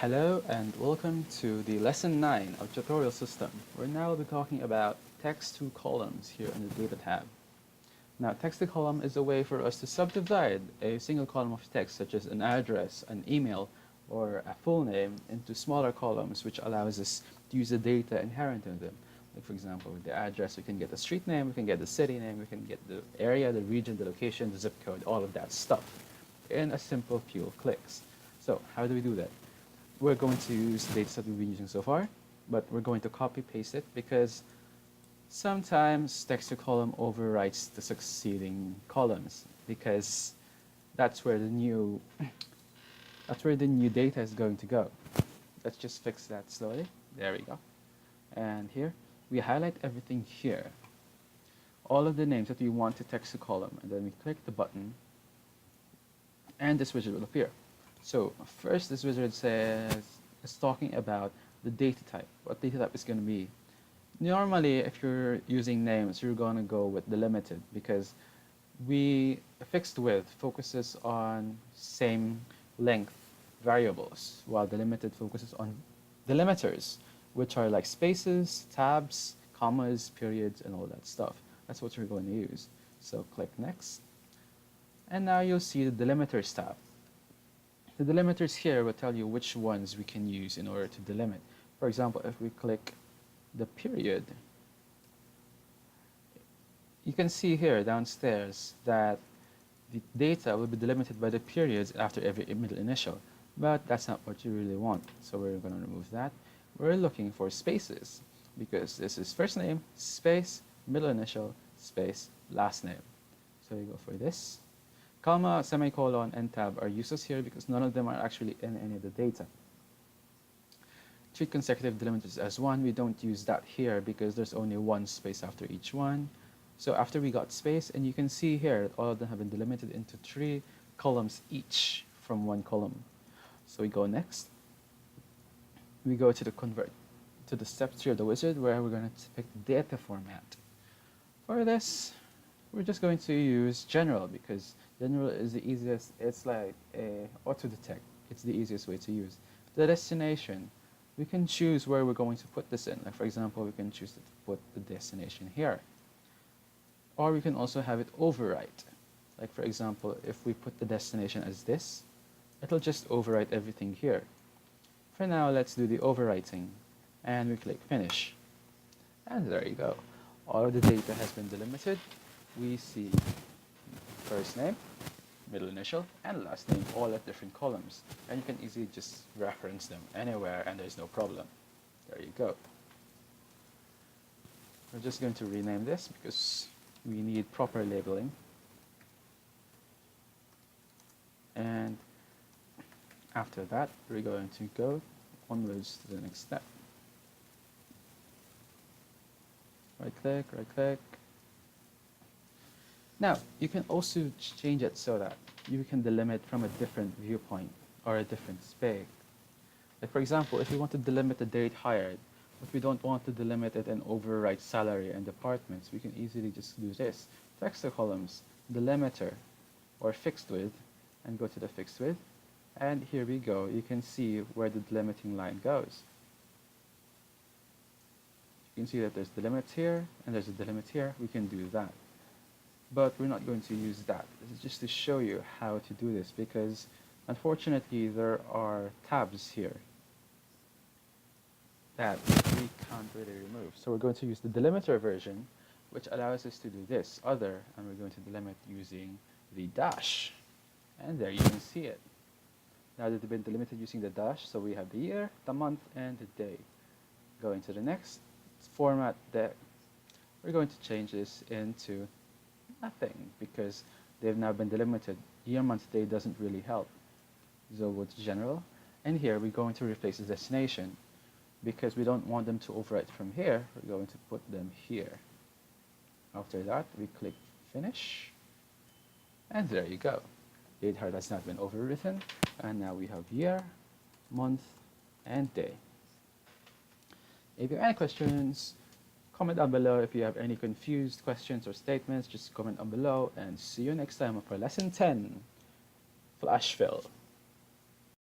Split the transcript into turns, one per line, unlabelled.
Hello and welcome to the lesson 9 of tutorial system. We're now be talking about text to columns here in the data tab. Now text to column is a way for us to subdivide a single column of text such as an address, an email, or a full name into smaller columns, which allows us to use the data inherent in them. Like for example, with the address we can get the street name, we can get the city name, we can get the area, the region, the location, the zip code, all of that stuff in a simple few clicks. So how do we do that? We're going to use the data set we've been using so far, but we're going to copy paste it because sometimes text to column overwrites the succeeding columns because that's where the new data is going to go. Let's just fix that slowly. There we go. And here we highlight everything here. All of the names that we want to text to column, and then we click the button and this widget will appear. So first, this wizard is talking about the data type, what data type is going to be. Normally, if you're using names, you're going to go with delimited because fixed width focuses on same length variables, while delimited focuses on delimiters, which are like spaces, tabs, commas, periods, and all that stuff. That's what you're going to use. So click next. And now you'll see the delimiters tab. The delimiters here will tell you which ones we can use in order to delimit. For example, if we click the period, you can see here downstairs that the data will be delimited by the periods after every middle initial, but that's not what you really want. So we're going to remove that. We're looking for spaces because this is first name, space, middle initial, space, last name. So we go for this. Comma, semicolon, and tab are useless here because none of them are actually in any of the data. Treat consecutive delimiters as one. We don't use that here because there's only one space after each one. So after we got space, and you can see here that all of them have been delimited into 3 columns each from one column. So we go next. We go to the step 3 of the wizard where we're going to pick the data format. For this, we're just going to use general because general is the easiest. It's like a auto-detect. It's the easiest way to use. The destination, we can choose where we're going to put this in. Like for example, we can choose to put the destination here. Or we can also have it overwrite. Like for example, if we put the destination as this, it'll just overwrite everything here. For now, let's do the overwriting. And we click finish. And there you go. All of the data has been delimited. We see first name, middle initial, and last name all at different columns. And you can easily just reference them anywhere and there's no problem. There you go. We're just going to rename this because we need proper labeling. And after that, we're going to go onwards to the next step. Right click, right click. Now, you can also change it so that you can delimit from a different viewpoint or a different spec. Like for example, if you want to delimit the date hired, but we don't want to delimit it and overwrite salary and departments, we can easily just do this. Text to columns, delimiter, or fixed width, and go to the fixed width. And here we go. You can see where the delimiting line goes. You can see that there's delimit here, and there's a delimit here. We can do that. But we're not going to use that. This is just to show you how to do this because unfortunately there are tabs here that we can't really remove. So we're going to use the delimiter version, which allows us to do this other, and we're going to delimit using the dash. And there you can see it. Now that they've been delimited using the dash, so we have the year, the month, and the day. Going to the next format that we're going to change this into nothing because they've now been delimited. Year, month, day doesn't really help. So go to general, and here we're going to replace the destination because we don't want them to overwrite from here. We're going to put them here. After that, we click finish, and there you go. Date hired has not been overwritten, and now we have year, month, and day. If you have any questions, comment down below. If you have any confused questions or statements, just comment down below, and see you next time for lesson 10, Flash Fill.